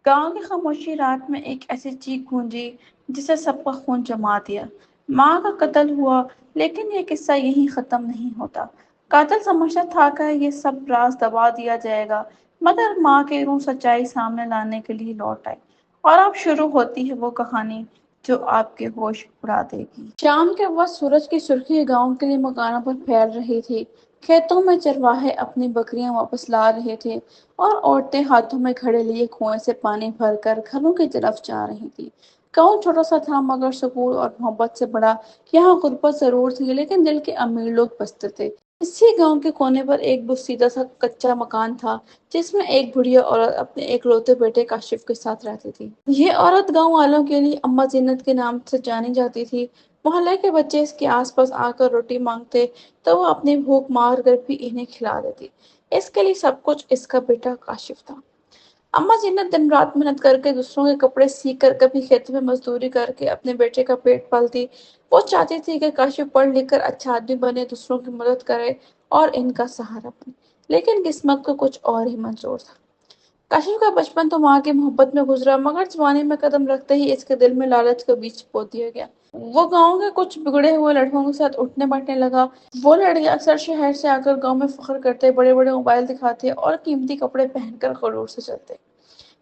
गांव की खामोशी रात में एक ऐसी चीख गूंजी जिसे सबका खून जमा दिया। माँ का कत्ल हुआ, लेकिन ये किस्सा यहीं खत्म नहीं होता। कातिल समझता था कि ये सब राज दबा दिया जाएगा, मगर माँ की रूह सच्चाई सामने लाने के लिए लौट आई। और अब शुरू होती है वो कहानी जो आपके होश उड़ा देगी। शाम के वक्त सूरज की सुर्खी गांव के लिए मकानों पर फैल रही थी। खेतों में चरवाहे अपनी बकरियां वापस ला रहे थे और औरतें हाथों में घड़े लिए कुएं से पानी भरकर घरों की तरफ जा रही थी। गांव छोटा सा था, मगर सुकून और मोहब्बत से बड़ा। यहाँ गुर्बत जरूर थी, लेकिन दिल के अमीर लोग बसते थे। इसी गांव के कोने पर एक बुस्सीदा सा कच्चा मकान था, जिसमें एक बुढ़िया औरत अपने एकलौते बेटे काशिफ के साथ रहती थी। ये औरत गांव वालों के लिए अम्मा जीनत के नाम से जानी जाती थी। मोहल्ले के बच्चे इसके आसपास आकर रोटी मांगते तो वो अपनी भूख मार कर भी इन्हें खिला देती। इसके लिए सब कुछ इसका बेटा काशिफ था। अम्मा जीनत दिन रात मेहनत करके दूसरों के कपड़े सीख कर, कभी खेत में मजदूरी करके अपने बेटे का पेट पालती। वो चाहती थी कि काशिफ पढ़ लिख कर अच्छा आदमी बने, दूसरों की मदद करे और इनका सहारा बने। लेकिन किस्मत को कुछ और ही मंजूर था। काशिफ का बचपन तो माँ की मोहब्बत में गुजरा, मगर जवानी में कदम रखते ही इसके दिल में लालच का बीज बो दिया गया। वो गांव के कुछ बिगड़े हुए लड़कों के साथ उठने बैठने लगा। वो लड़के अक्सर शहर से आकर गांव में फख्र करते, बड़े बड़े मोबाइल दिखाते और कीमती कपड़े पहनकर खड़ूर से चलते।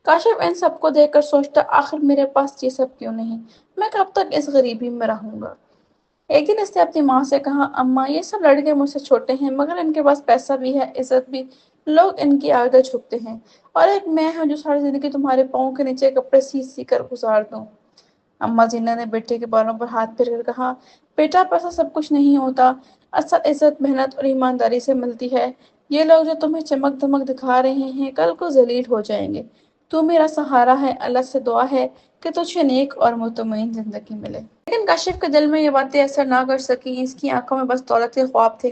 काशिफ इन सबको देखकर सोचता, आखिर मेरे पास ये सब क्यों नहीं, मैं कब तक इस गरीबी में रहूंगा। एक दिन इसने अपनी माँ से कहा, अम्मा ये सब लड़के मुझसे छोटे हैं, मगर इनके पास पैसा भी है, इज्जत भी। लोग इनकी आगे झुकते हैं, और एक मैं हूँ जो सारी जिंदगी तुम्हारे पाँव के नीचे कपड़े सी सी कर गुजार दूं। अम्मा जीना ने बेटे के बालों पर हाथ फेर कर कहा, बेटा पैसा सब कुछ नहीं होता, असल इज्जत मेहनत और ईमानदारी से मिलती है। ये लोग जो तुम्हें चमक धमक दिखा रहे हैं, कल को जलील हो जाएंगे। तू मेरा सहारा है, अल्लाह से दुआ है कि तुझे नेक और मुतमईन जिंदगी मिले। लेकिन काशिफ के दिल में ये बातें असर ना कर सकी। इसकी आंखों में बस दौलत के ख्वाब थे।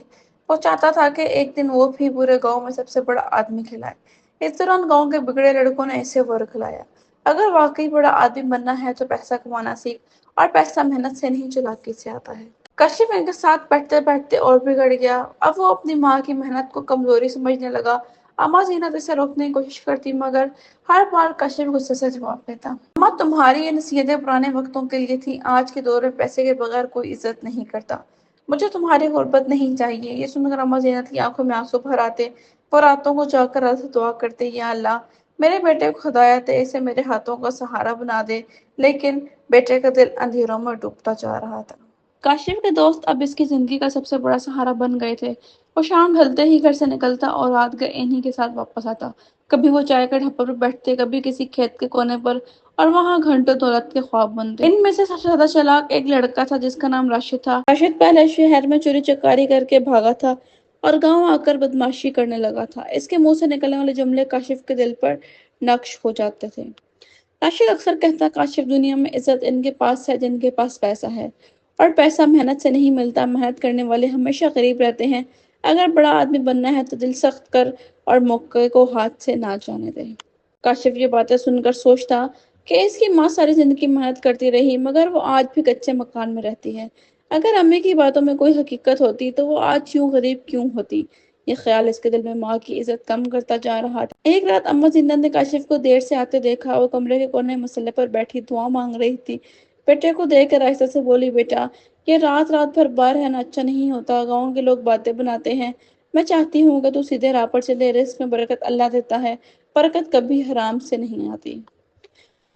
वो चाहता था कि एक दिन वो भी पूरे गांव में सबसे बड़ा आदमी कहलाए। इस दौरान गांव के बिगड़े लड़कों ने इसे वर्गलाया, अगर वाकई बड़ा आदमी बनना है तो पैसा कमाना सीख, और पैसा मेहनत से नहीं चालाकी से आता है। कशिफ इनके साथ बैठते बैठते और बिगड़ गया। अब वो अपनी माँ की मेहनत को कमजोरी समझने लगा। अम्मा जीनत इसे रोकने की कोशिश करती, मगर हर बार कशिफ गुस्से से जवाब देता, अम्मा तुम्हारी ये नसीहतें पुराने वक्तों के लिए थी, आज के दौर में पैसे के बगैर कोई इज्जत नहीं करता। मुझे तुम्हारी गुर्बत नहीं चाहिए। ये सुनकर अम्मा जीनत की आंखों में आंसू भर आते। वो रातों को जाकर अल्लाह से दुआ करते, या अल्लाह मेरे बेटे को हिदायत दे, इसे मेरे हाथों का सहारा बना दे। लेकिन बेटे का दिल अंधेरों में डूबता जा रहा था। काशिफ के दोस्त अब इसकी जिंदगी का सबसे बड़ा सहारा बन गए थे। वो शाम ढलते ही घर से निकलता और रात गए इन्हीं के साथ वापस आता। कभी वो चाय के ढब्बे पर बैठते, कभी किसी खेत के कोने पर, और वहां घंटों दौलत के ख्वाब बनते। इनमें से सबसे ज्यादा चालाक एक लड़का था जिसका नाम राशिद था। राशिद पहले शहर में चोरी चकारी करके भागा था और गांव आकर बदमाशी करने लगा था। इसके मुंह से निकलने वाले जुमले काशिफ के दिल पर नक्श हो जाते थे। राशिद अक्सर कहता, काशिफ दुनिया में इज्जत इनके पास है जिनके पास पैसा है, और पैसा मेहनत से नहीं मिलता, मेहनत करने वाले हमेशा गरीब रहते हैं। अगर बड़ा आदमी बनना है तो दिल सख्त कर और मौके को हाथ से ना जाने दे। काशिफ ये बातें सुनकर सोचता कि इसकी माँ सारी जिंदगी मेहनत करती रही, मगर वो आज भी कच्चे मकान में रहती है। अगर अम्मी की बातों में कोई हकीकत होती तो वो आज यूं गरीब क्यों होती। ये ख्याल इसके दिल में माँ की इज्जत कम करता जा रहा था। एक रात अम्मा जिंदा ने काशिफ को देर से आते देखा। वो कमरे के कोने में मसल्ले पर बैठी दुआ मांग रही थी। बेटे को देख कर आहिस्ता से बोली, बेटा ये रात रात भर बाहर रहना अच्छा नहीं होता, गाँव के लोग बातें बनाते हैं। मैं चाहती हूँ कि तू सीधे राह पर चले, रिस्क में बरकत अल्लाह देता है, बरकत कभी हराम से नहीं आती।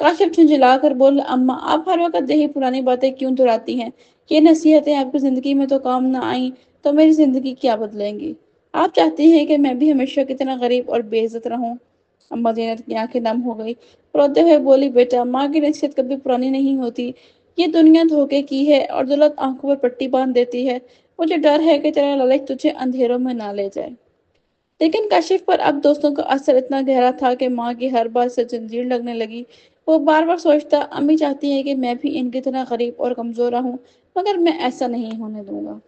काशिफ झुंझला कर बोला, अम्मा आप हर वक्त यही पुरानी बातें क्यों दोहराती हैं। ये नसीहतें आपकी जिंदगी में तो काम ना आई तो मेरी जिंदगी क्या बदलेंगी। आप चाहती हैं कि मैं भी हमेशा की तरह गरीब और बेइज्जत रहूं। अम्मा ज़ैनब की आंखें नम हो गई। रोते हुए बोली, बेटा माँ की नसीहत कभी पुरानी नहीं होती। ये दुनिया धोखे की है और दौलत आंखों पर पट्टी बांध देती है। मुझे डर है कि तेरा लालच तुझे अंधेरों में ना ले जाए। लेकिन कशिफ पर अब दोस्तों का असर इतना गहरा था कि माँ की हर बात से जंजीर लगने लगी। वो बार बार सोचता, अम्मी चाहती है कि मैं भी इनकी तरह गरीब और कमजोर रहूं, मगर मैं ऐसा नहीं होने दूंगा।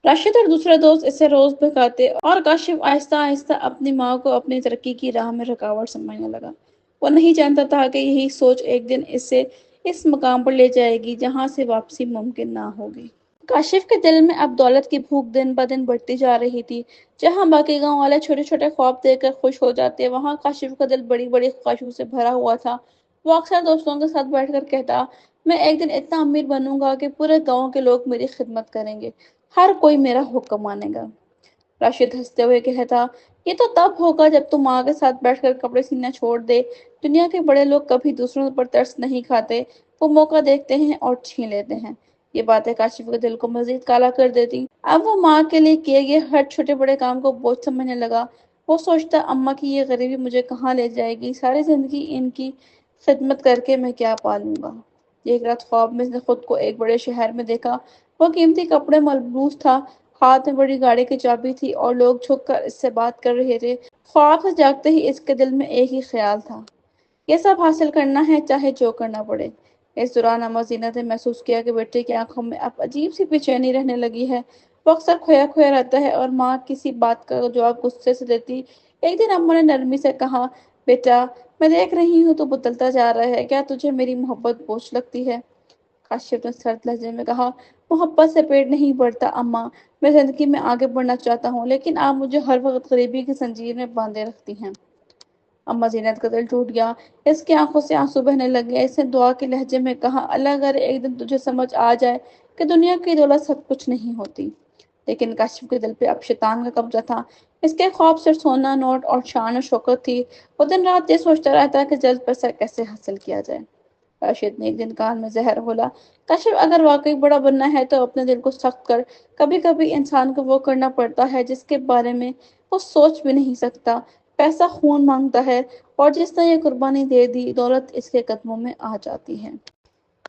राशिद और दूसरे दोस्त इसे रोज भगाते और काशिफ आहिस्ता आहिस्ता अपनी माँ को अपनी तरक्की की राह में रुकावट समझने लगा। वो नहीं जानता था कि यही सोच एक दिन इसे इस मकाम पर ले जाएगी जहां से वापसी मुमकिन ना होगी। کاشف کے دل میں اب دولت کی بھوک دن بدن بڑھتی جا رہی تھی۔ جہاں باقی گاؤں والے چھوٹے چھوٹے خواب دیکھ کر خوش ہو جاتے، وہاں کاشف کا دل بڑی بڑی خواہشوں سے بھرا ہوا تھا۔ وہ اکثر دوستوں کے ساتھ بیٹھ کر کہتا، میں ایک دن اتنا امیر بنوں گا کہ پورے گاؤں کے لوگ میری خدمت کریں گے، ہر کوئی میرا حکم مانے گا۔ راشد ہنستے ہوئے کہتا، یہ تو تب ہوگا جب تم ماں کے ساتھ بیٹھ کر کپڑے سینا چھوڑ دے۔ دنیا کے بڑے لوگ کبھی دوسروں پر ترس نہیں کھاتے، وہ موقع دیکھتے ہیں اور چھین لیتے ہیں۔ یہ باتیں کاشف کے دل کو مزید کالا کر دیتی۔ اب وہ ماں کے لیے کیے گئے ہر چھوٹے بڑے کام کو بوجھ سمجھنے لگا۔ وہ سوچتا، اماں کی یہ غریبی مجھے کہاں لے جائے گی، ساری زندگی ان کی خدمت کر کے میں کیا پالوں گا۔ ایک رات خواب میں اس نے خود کو ایک بڑے شہر میں دیکھا۔ وہ قیمتی کپڑے ملبوس تھا، ہاتھ میں بڑی گاڑی کی چابی تھی اور لوگ جھک کر اس سے بات کر رہے تھے۔ خواب سے جاگتے ہی اس کے دل میں ایک ہی خیال تھا، یہ سب حاصل کرنا ہے چاہے جو کرنا پڑے۔ اس دوران اما زینت نے محسوس کیا کہ بیٹے کی آنکھوں میں اب عجیب سی بے چینی رہنے لگی ہے۔ وہ اکثر کھویا کھویا رہتا ہے اور ماں کسی بات کا جواب غصے سے دیتی۔ ایک دن اما نے نرمی سے کہا، بیٹا میں دیکھ رہی ہوں تو بدلتا جا رہا ہے، کیا تجھے میری محبت بوجھ لگتی ہے؟ کاشف نے سرد لہجے میں کہا، محبت سے پیٹ نہیں بڑھتا اماں، میں زندگی میں آگے بڑھنا چاہتا ہوں، لیکن آپ مجھے ہر وقت غریبی کی زنجیر میں باندھے رکھتی ہیں۔ اما زینت کا دل ٹوٹ گیا، اس کی آنکھوں سے آنسو بہنے لگے۔ اس نے دعا کے لہجے میں کہا، اللہ کرے ایک دن تجھے سمجھ آ جائے کہ دنیا کی دولت سب کچھ نہیں ہوتی۔ لیکن کاشف کے دل پہ اب شیطان کا قبضہ تھا۔ اس کے خواب صرف سونا، نوٹ اور شان و شوکت تھی۔ وہ دن رات یہ سوچتا رہتا کہ جلد پیسہ کیسے حاصل کیا جائے۔ راشد نے ایک دن کان میں زہر گھولا، کاشف اگر واقعی بڑا بننا ہے تو اپنے دل کو سخت کر۔ کبھی کبھی انسان کو وہ کرنا پڑتا ہے جس کے بارے میں وہ سوچ بھی نہیں سکتا۔ پیسہ خون مانگتا ہے اور جس نے یہ قربانی دے دی، دولت اس کے قدموں میں آ جاتی ہے۔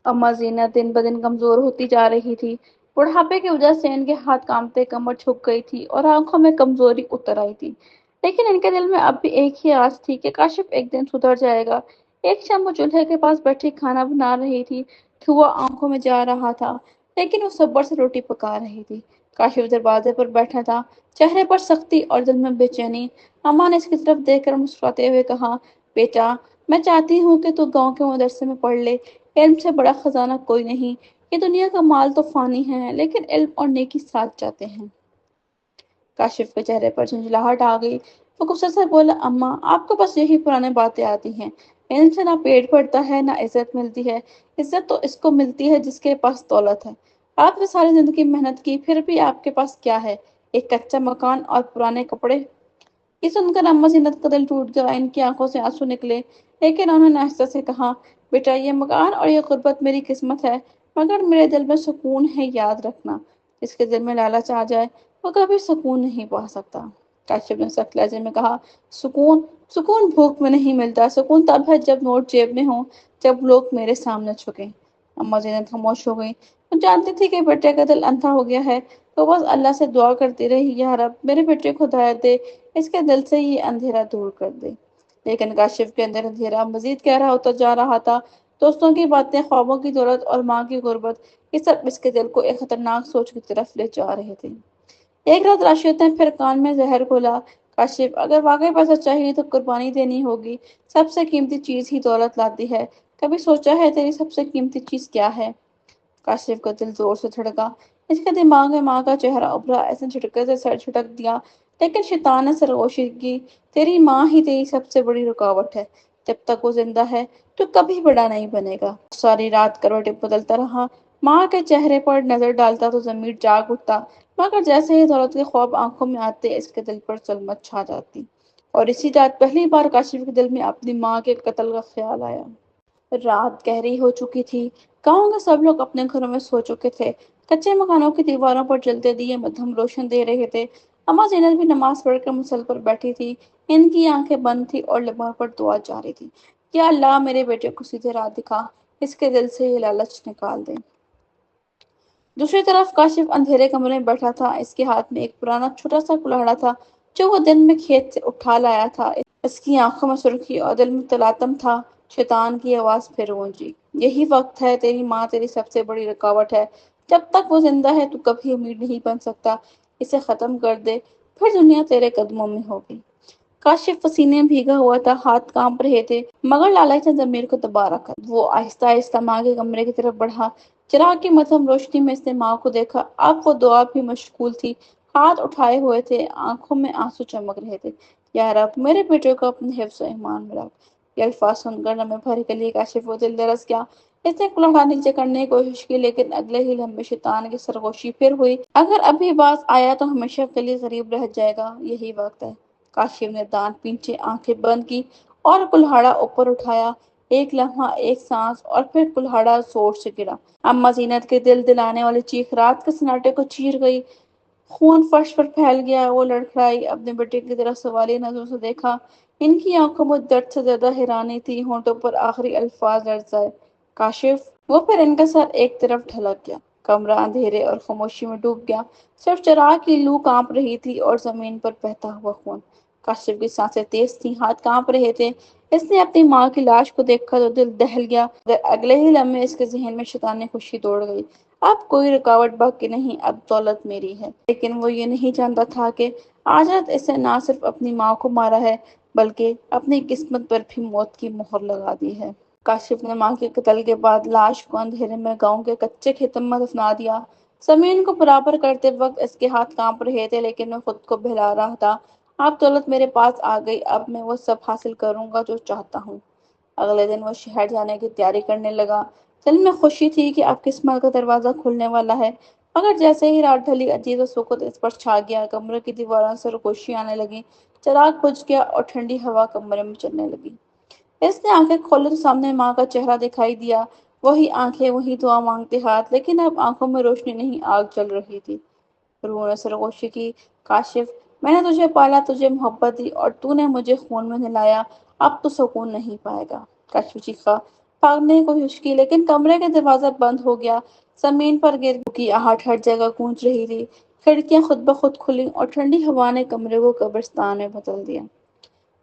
اما زینت دن بدن کمزور ہوتی جا رہی تھی۔ بڑھاپے کی وجہ سے ان کے ہاتھ کانپتے، کمر جھک گئی تھی اور آنکھوں میں کمزوری اتر آئی تھی۔ لیکن ان کے دل میں اب بھی ایک ہی آس تھی کہ کاشف ایک دن سدھر جائے گا۔ ایک شام وہ چولہے کے پاس بیٹھی کھانا بنا رہی تھی، دھواں آنکھوں میں جا رہا تھا، لیکن وہ صبر سے روٹی پکا رہی تھی۔ کاشف دروازے پر بیٹھا تھا، چہرے پر سختی اور دل میں بے چینی۔ اماں نے اس کی طرف دیکھ کر مسکراتے ہوئے کہا، بیٹا میں چاہتی ہوں کہ تو گاؤں کے مدرسے میں پڑھ لے، علم سے بڑا خزانہ کوئی نہیں۔ یہ دنیا کا مال تو فانی ہے، لیکن علم اور نیکی ساتھ جاتے ہیں۔ کاشف کے چہرے پر جھنجھلاہٹ آ گئی۔ وہ غصے سے بولا، اماں آپ کو بس یہی پرانی باتیں آتی ہیں، علم سے نہ پیٹ بھرتا ہے نہ عزت ملتی ہے۔ عزت تو اس کو ملتی ہے جس کے پاس دولت ہے۔ آپ نے ساری زندگی محنت کی، پھر بھی آپ کے پاس کیا ہے؟ ایک کچا مکان اور پرانے کپڑے۔ یہ سن کر اما زینت کا دل ٹوٹ گیا، ان کی آنکھوں سے آنسو نکلے، لیکن انہوں نے آہستہ سے کہا، بیٹا یہ مکان اور یہ غربت میری قسمت ہے، مگر میرے دل میں سکون ہے، یاد رکھنا جس کے دل میں لالچ آ جائے وہ کبھی سکون نہیں پا سکتا۔ کاشف نے سخت لہجے میں کہا، سکون سکون بھوک میں نہیں ملتا، سکون تب ہے جب نوٹ جیب میں ہوں، جب لوگ میرے سامنے جھکیں۔ اما زینت خاموش ہو گئی۔ وہ جانتی تھی کہ بیٹے کا دل اندھا ہو گیا ہے، تو بس اللہ سے دعا کرتی رہی، یا رب میرے بیٹے کو ہدایت دے، اس کے دل سے یہ اندھیرا دور کر دے۔ لیکن کاشف کے اندر اندھیرا مزید گہرا ہوتا جا رہا تھا۔ دوستوں کی باتیں، خوابوں کی دولت اور ماں کی غربت، یہ سب اس کے دل کو ایک خطرناک سوچ کی طرف لے جا رہے تھے۔ ایک رات راشد نے پھر کان میں زہر گھولا، کاشف اگر واقعی پیسہ چاہیے تو قربانی دینی ہوگی، سب سے قیمتی چیز ہی دولت لاتی ہے، کبھی سوچا ہے تیری سب سے قیمتی چیز کیا ہے؟ کاشف کا دل زور سے دھڑکا، اس کے دماغ میں ماں کا چہرہ ابھرا، ایسے جھٹکے سے سر جھٹک دیا، لیکن شیطان نے سرگوشی کی، تیری ماں ہی تیری سب سے بڑی رکاوٹ ہے، جب تک وہ زندہ ہے تو کبھی بڑا نہیں بنے گا۔ ساری رات کروٹیں بدلتا رہا، ماں کے چہرے پر نظر ڈالتا تو ضمیر جاگ اٹھتا، مگر جیسے ہی دولت کے خواب آنکھوں میں آتے اس کے دل پر ظلمت چھا جاتی، اور اسی رات پہلی بار کاشف کے دل میں اپنی ماں کے قتل کا خیال آیا۔ رات گہری ہو چکی تھی، گاؤں کے سب لوگ اپنے گھروں میں سو چکے تھے، کچے مکانوں کی دیواروں پر جلتے دیے مدھم روشن دے رہے تھے۔ اما زینت بھی نماز پڑھ کر مصلی پر بیٹھی تھی، ان کی آنکھیں بند تھی اور لبوں پر دعا جاری تھی، یا اللہ میرے بیٹے کو سیدھے راہ دکھا، اس کے دل سے یہ لالچ نکال دے۔ دوسری طرف کاشف اندھیرے کمرے میں بیٹھا تھا، اس کے ہاتھ میں ایک پرانا چھوٹا سا کلاڑا تھا جو وہ دن میں کھیت سے اٹھا لایا تھا۔ اس کی آنکھوں میں سرخی اور دل میں تلاطم تھا۔ شیطان کی آواز پھر گونجی، یہی وقت ہے، تیری ماں تیری سب سے بڑی رکاوٹ ہے، جب تک وہ زندہ ہے تو کبھی امیر نہیں بن سکتا، اسے ختم کر دے، پھر دنیا تیرے قدموں میں ہوگی۔ काशिफ पसीने में भीगा हुआ था, हाथ कांप रहे थे, मगर लालच ने ज़मीर को दबा रखा। वो आहिस्ता आहिस्ता माँ के कमरे की तरफ बढ़ा। चिराग की मध्यम रोशनी में इसने माँ को देखा। अब वो दुआ भी मशगूल थी, हाथ उठाए हुए थे, आंखों में आंसू चमक रहे थे। या रब, मेरे बेटे को अपने हिफ्ज़ और ईमान में रख। ये अल्फाज सुनकर लम्हे भर के लिए काशिफ को दिल दरस गया। इसने कुल्हाड़ा नीचे करने की कोशिश की, लेकिन अगले ही लम्हे शैतान की सरगोशी फिर हुई। अगर अभी बाज आया तो हमेशा के लिए गरीब रह जाएगा, यही वक्त है। काशिफ ने दांत पींचे, आंखें बंद की और कुल्हाड़ा ऊपर उठाया। एक लम्हा, एक सांस, और फिर कुल्हाड़ा जोर से गिरा। अम्मा जीनत की दिल दिलाने वाली चीख रात के सन्नाटे को चीर गई। खून फर्श पर फैल गया। वो लड़खड़ाई, अपने बेटे की तरफ सवालिया नजरों से देखा। इनकी आंखों में दर्द से ज्यादा हैरानी थी, होंठों पर आखिरी अल्फाज लर्ज आए, काशिफ। वो फिर इनका सर एक तरफ ढलक गया। कमरा अंधेरे और खामोशी में डूब गया। सिर्फ चिराग की लू कांप रही थी और जमीन पर बहता हुआ खून। काशिफ की सांसें तेज थीं, हाथ कांप रहे थे। इसने अपनी माँ की लाश को देखा तो दिल दहल गया। अगले ही लम्हे इसके जहन में शैतानी खुशी दौड़ गई। अब कोई रुकावट बाकी नहीं, अब दौलत मेरी है। लेकिन वो ये नहीं जानता था कि आजरत इसे ना सिर्फ अपनी माँ को मारा है, बल्कि अपनी किस्मत पर भी मौत की मोहर लगा दी है। काशिफ ने माँ के कत्ल के बाद लाश को अंधेरे में गांव के कच्चे खेतों में दफना दिया। जमीन को बराबर करते वक्त इसके हाथ कांप रहे थे, लेकिन मैं खुद को बहला रहा था। अब दौलत मेरे पास आ गई, अब मैं वो सब हासिल करूंगा जो चाहता हूँ। अगले दिन वो शहर जाने की तैयारी करने लगा। दिल में खुशी थी कि अब किस्मत का दरवाजा खुलने वाला है। मगर जैसे ही रात ढली, अजीब सा सुकून इस पर छा गया। कमरे की दीवारों से रोशनी आने लगी। चिराग बुझ गया और ठंडी हवा कमरे में चलने लगी। इसने आंखें खोली तो सामने माँ का चेहरा दिखाई दिया। वही आंखें, वही दुआ मांगते हाथ, लेकिन अब आंखों में रोशनी नहीं, आग जल रही थी। रूह ने सरगोशी की, काशिफ, मैंने तुझे पाला, तुझे मोहब्बत दी, और तूने मुझे खून में नहलाया। अब तो सुकून नहीं पाएगा। काशिफ चीखा, भागने की कोशिश की, लेकिन कमरे का दरवाजा बंद हो गया। जमीन पर गिर की आहट हर जगह गूंज रही थी। खिड़कियां खुद ब खुद खुली और ठंडी हवा ने कमरे को कब्रिस्तान में बदल दिया।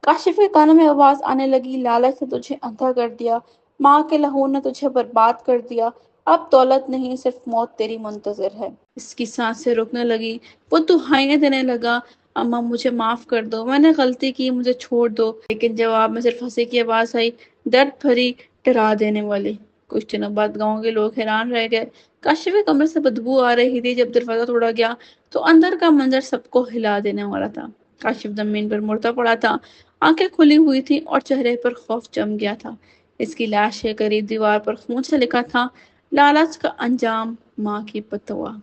काशिफ के कानों में आवाज आने लगी, लालच ने तुझे अंधा कर दिया, माँ के लहू ने तुझे बर्बाद कर दिया। अब दौलत नहीं, सिर्फ मौत तेरी मुंतजर है। इसकी सांसें रुकने लगी। वो दुहाइयां देने लगा, अम्मा मुझे माफ कर दो, मैंने गलती की, मुझे छोड़ दो। लेकिन जवाब में सिर्फ हंसी की आवाज आई, दर्द भरी, डरा देने वाली। कुछ दिनों बाद गांव के लोग हैरान रह गए। काशिफ के कमरे से बदबू आ रही थी। जब दरवाजा तोड़ा गया तो अंदर का मंजर सबको हिला देने वाला था। काशिफ जमीन पर मुड़ता पड़ा था, आंखें खुली हुई थी और चेहरे पर खौफ जम गया था। इसकी लाश के करीब दीवार पर खून से लिखा था, लालच का अंजाम, माँ की बददुआ।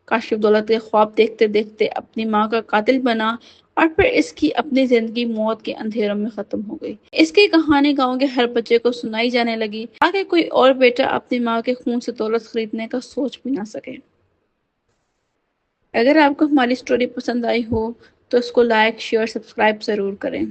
काशिफ दौलत के ख्वाब देखते देखते अपनी माँ का कातिल बना, और फिर इसकी अपनी जिंदगी मौत के अंधेरों में खत्म हो गई। इसकी कहानी गांव के हर बच्चे को सुनाई जाने लगी, ताकि कोई और बेटा अपनी माँ के खून से दौलत खरीदने का सोच भी ना सके। अगर आपको हमारी स्टोरी पसंद आई हो तो इसको लाइक, शेयर, सब्सक्राइब जरूर करें।